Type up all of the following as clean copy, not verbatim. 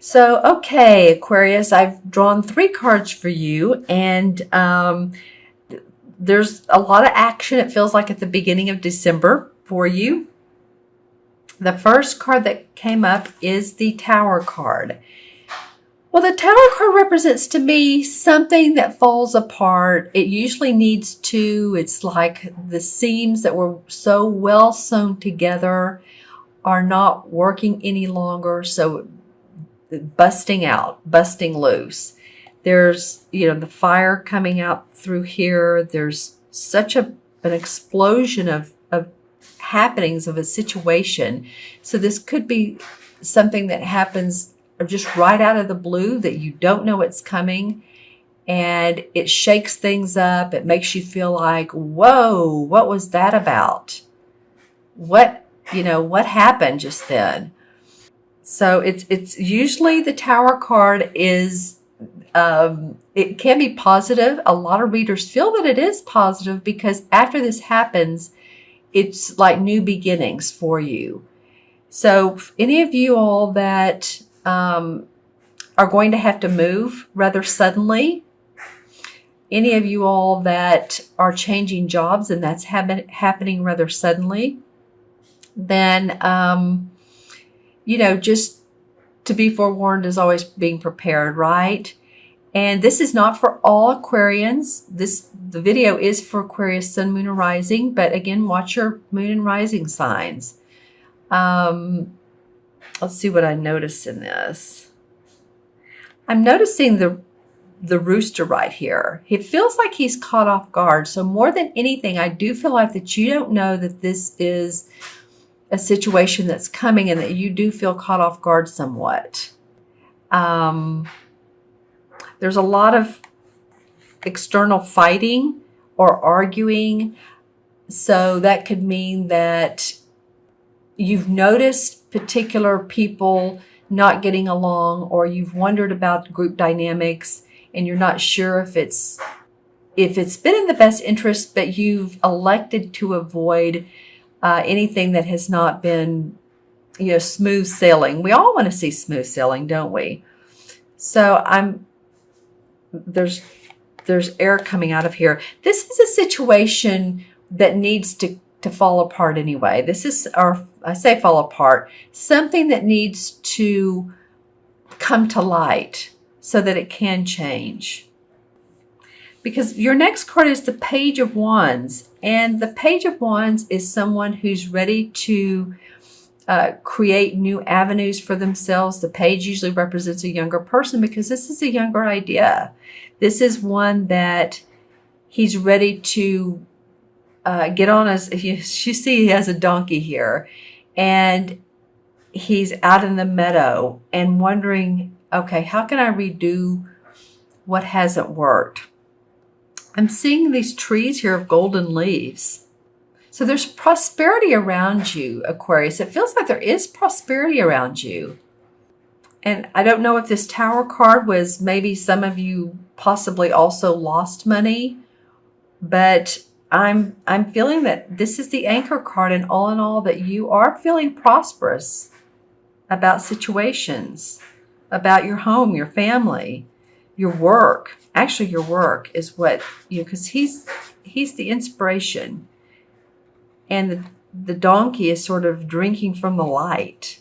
So, okay, Aquarius, I've drawn 3 cards for you, and there's a lot of action, it feels like, at the beginning of December for you. The first card that came up is the Tower card. Well, the Tower card represents to me something that falls apart. It usually needs to. It's like the seams that were so well sewn together are not working any longer. So busting out, busting loose. There's, the fire coming out through here. There's such an explosion of happenings of a situation. So this could be something that happens just right out of the blue that you don't know it's coming, and it shakes things up. It makes you feel like, whoa, what was that about? What happened just then? So it's usually the Tower card is, it can be positive. A lot of readers feel that it is positive because after this happens, it's like new beginnings for you. So any of you all that are going to have to move rather suddenly, any of you all that are changing jobs and that's happening rather suddenly, then just to be forewarned is always being prepared, right? And this is not for all Aquarians. The video is for Aquarius, Sun, Moon, and Rising, but again, watch your Moon and Rising signs. Let's see what I notice in this. I'm noticing the rooster right here. It feels like he's caught off guard. So more than anything, I do feel like that you don't know that this is a situation that's coming and that you do feel caught off guard somewhat. There's a lot of external fighting or arguing. So that could mean that you've noticed particular people not getting along, or you've wondered about group dynamics and you're not sure if it's been in the best interest, but you've elected to avoid anything that has not been, smooth sailing. We all want to see smooth sailing, don't we? So there's air coming out of here. This is a situation that needs to fall apart anyway. This is, or I say fall apart, something that needs to come to light so that it can change. Because your next card is the Page of Wands. And the Page of Wands is someone who's ready to create new avenues for themselves. The page usually represents a younger person because this is a younger idea. This is one that he's ready to get on. As you see, he has a donkey here. And he's out in the meadow and wondering, okay, how can I redo what hasn't worked? I'm seeing these trees here of golden leaves. So there's prosperity around you, Aquarius. It feels like there is prosperity around you. And I don't know if this Tower card was, maybe some of you possibly also lost money, but I'm feeling that this is the Anchor card, and all in all that you are feeling prosperous about situations, about your home, your family, your work. Actually, your work is what, because he's the inspiration. And the donkey is sort of drinking from the light.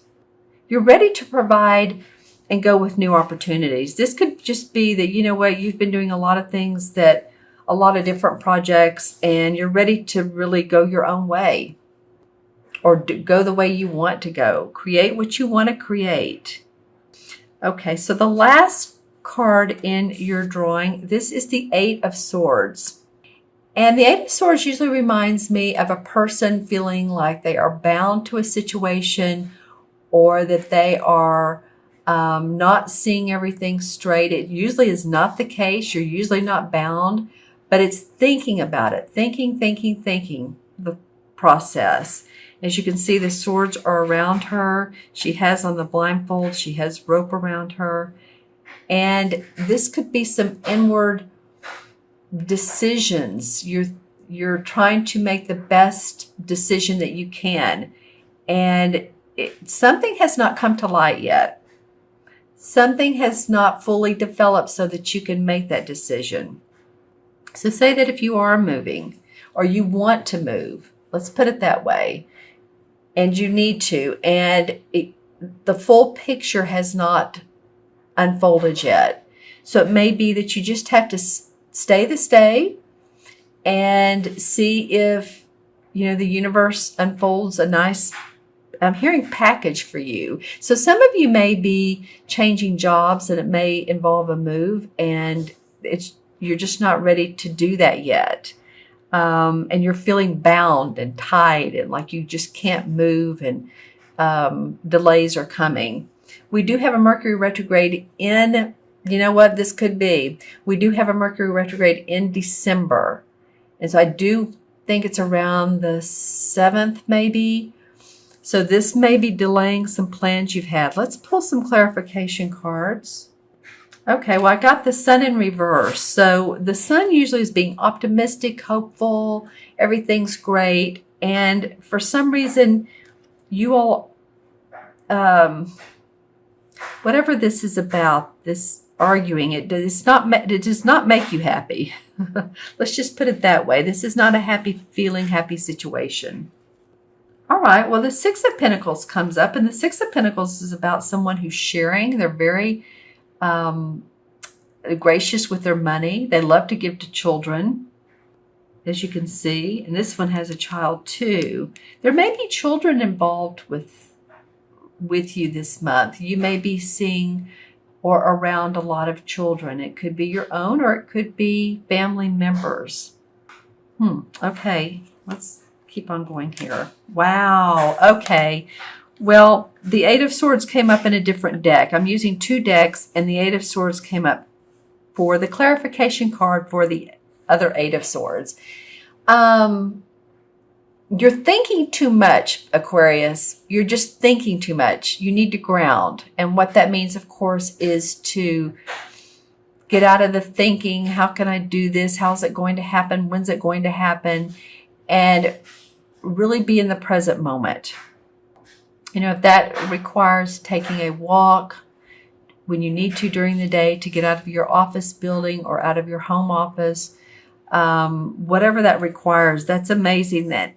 You're ready to provide and go with new opportunities. This could just be that, you've been doing a lot of things, that a lot of different projects, and you're ready to really go your own way, or go the way you want to go. Create what you want to create. Okay, so the last card in your drawing, this is the Eight of Swords. And the Eight of Swords usually reminds me of a person feeling like they are bound to a situation, or that they are not seeing everything straight. It usually is not the case. You're usually not bound, but it's thinking about it. Thinking, the process. As you can see, the swords are around her. She has on the blindfold. She has rope around her. And this could be some inward decisions. You're trying to make the best decision that you can. And something has not come to light yet. Something has not fully developed so that you can make that decision. So say that if you are moving or you want to move, let's put it that way, and you need to, and the full picture has not unfolded yet. So it may be that you just have to stay the stay and see if, the universe unfolds a nice, I'm hearing package for you. So some of you may be changing jobs and it may involve a move, and you're just not ready to do that yet. And you're feeling bound and tied and like you just can't move, and delays are coming. We do have a Mercury retrograde in, you know what this could be? We do have a Mercury retrograde in December. And so I do think it's around the 7th maybe. So this may be delaying some plans you've had. Let's pull some clarification cards. Okay, well, I got the Sun in reverse. So the Sun usually is being optimistic, hopeful, everything's great. And for some reason, you all, whatever this is about, this arguing, it does not make you happy. Let's just put it that way. This is not a happy feeling, happy situation. All right, well, the Six of Pentacles comes up, and the Six of Pentacles is about someone who's sharing. They're very gracious with their money. They love to give to children, as you can see. And this one has a child too. There may be children involved with you this month. You may be seeing or around a lot of children. It could be your own, or it could be family members. Okay, let's keep on going here. Wow, okay. Well, the Eight of Swords came up in a different deck. I'm using 2 decks, and the Eight of Swords came up for the clarification card for the other Eight of Swords. You're thinking too much, Aquarius. You're just thinking too much. You need to ground. And what that means, of course, is to get out of the thinking, how can I do this? How's it going to happen? When's it going to happen? And really be in the present moment. If that requires taking a walk when you need to during the day to get out of your office building or out of your home office, whatever that requires, that's amazing that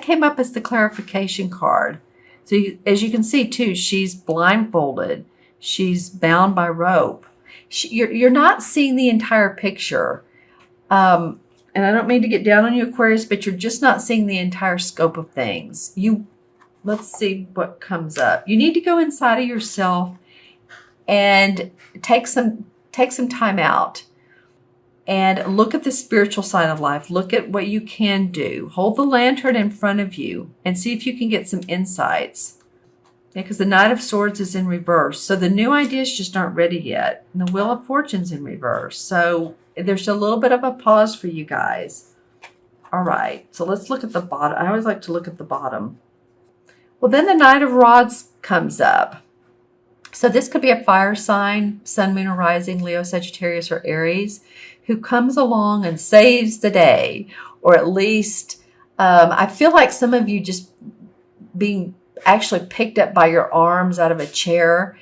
came up as the clarification card. So as you can see too, she's blindfolded. She's bound by rope. You're not seeing the entire picture. And I don't mean to get down on you, Aquarius, but you're just not seeing the entire scope of things. Let's see what comes up. You need to go inside of yourself and take some time out and look at the spiritual side of life. Look at what you can do. Hold the lantern in front of you and see if you can get some insights. Because the Knight of Swords is in reverse. So the new ideas just aren't ready yet. And the Wheel of Fortune's in reverse. So there's a little bit of a pause for you guys. All right. So let's look at the bottom. I always like to look at the bottom. Well, then the Knight of Rods comes up. So this could be a fire sign, Sun, Moon, or Rising, Leo, Sagittarius, or Aries, who comes along and saves the day. Or at least, I feel like some of you just being actually picked up by your arms out of a chair.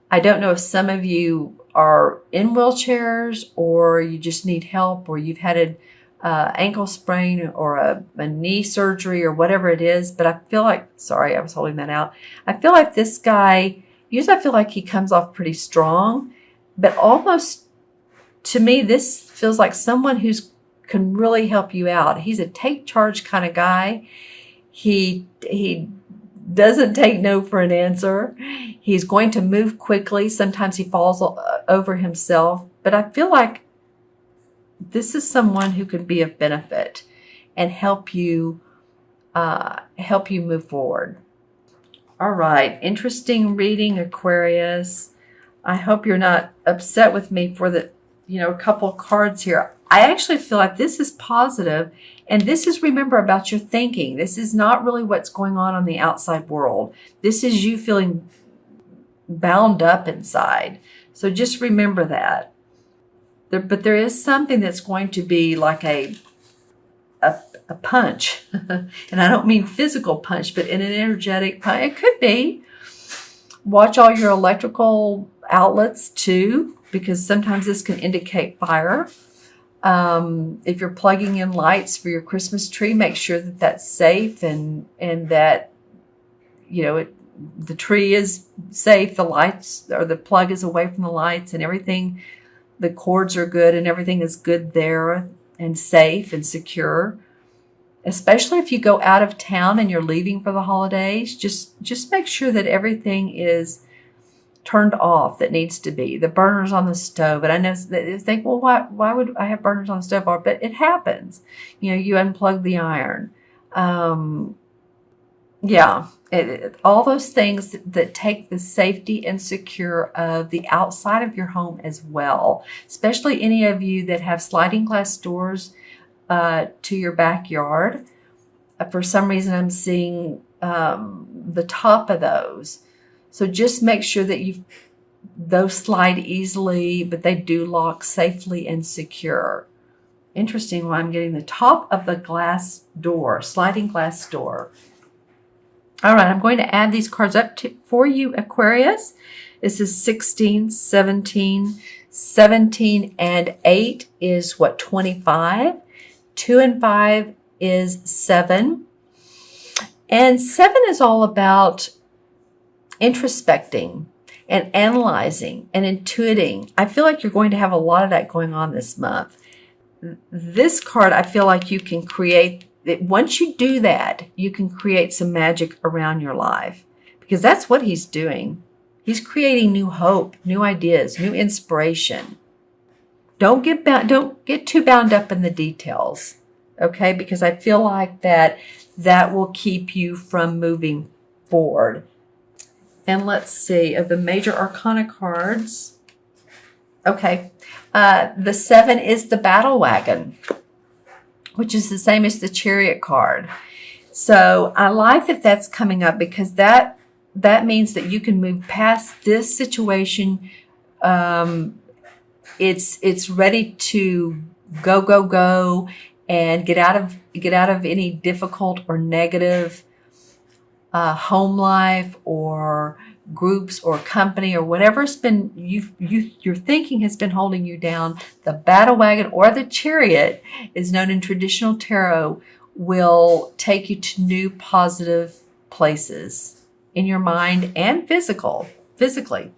I don't know if some of you are in wheelchairs, or you just need help, or you've had an ankle sprain or a knee surgery or whatever it is. But I feel like, sorry, I was holding that out. I feel like this guy, usually I feel like he comes off pretty strong, but almost to me, this feels like someone who's can really help you out. He's a take charge kind of guy. He doesn't take no for an answer. He's going to move quickly. Sometimes he falls over himself, but I feel like this is someone who could be of benefit and help you move forward. All right, interesting reading, Aquarius. I hope you're not upset with me for the, a couple of cards here. I actually feel like this is positive, and this is, remember, about your thinking. This is not really what's going on the outside world. This is you feeling bound up inside. So just remember that. But there is something that's going to be like a punch. And I don't mean physical punch, but in an energetic punch. It could be. Watch all your electrical outlets too, because sometimes this can indicate fire. If you're plugging in lights for your Christmas tree, make sure that that's safe and that, you know, the tree is safe, the lights or the plug is away from the lights and everything, the cords are good and everything is good there and safe and secure. Especially if you go out of town and you're leaving for the holidays, just make sure that everything is turned off that needs to be. The burners on the stove. And I know that you think, well, why would I have burners on the stove? But it happens. You know, you unplug the iron. All those things that take the safety and secure of the outside of your home as well. Especially any of you that have sliding glass doors to your backyard. For some reason, I'm seeing the top of those. So just make sure that those slide easily, but they do lock safely and secure. Interesting why I'm getting the top of the glass door, sliding glass door. All right, I'm going to add these cards up for you, Aquarius. This is 16, 17, 17, and 8 is what, 25. 2 and 5 is 7. And 7 is all about introspecting and analyzing and intuiting. I feel like you're going to have a lot of that going on this month. This card, I feel like you can create, once you do that, you can create some magic around your life, because that's what he's doing. He's creating new hope, new ideas, new inspiration. Don't get too bound up in the details, okay? Because I feel like that will keep you from moving forward. And let's see, of the major arcana cards, okay, the 7 is the battle wagon, which is the same as the chariot card. So I like that that's coming up, because that means that you can move past this situation. It's ready to go and get out of any difficult or negative home life or groups or company or whatever's been your thinking has been holding you down. The battle wagon or the chariot is known in traditional tarot, will take you to new positive places in your mind and physically.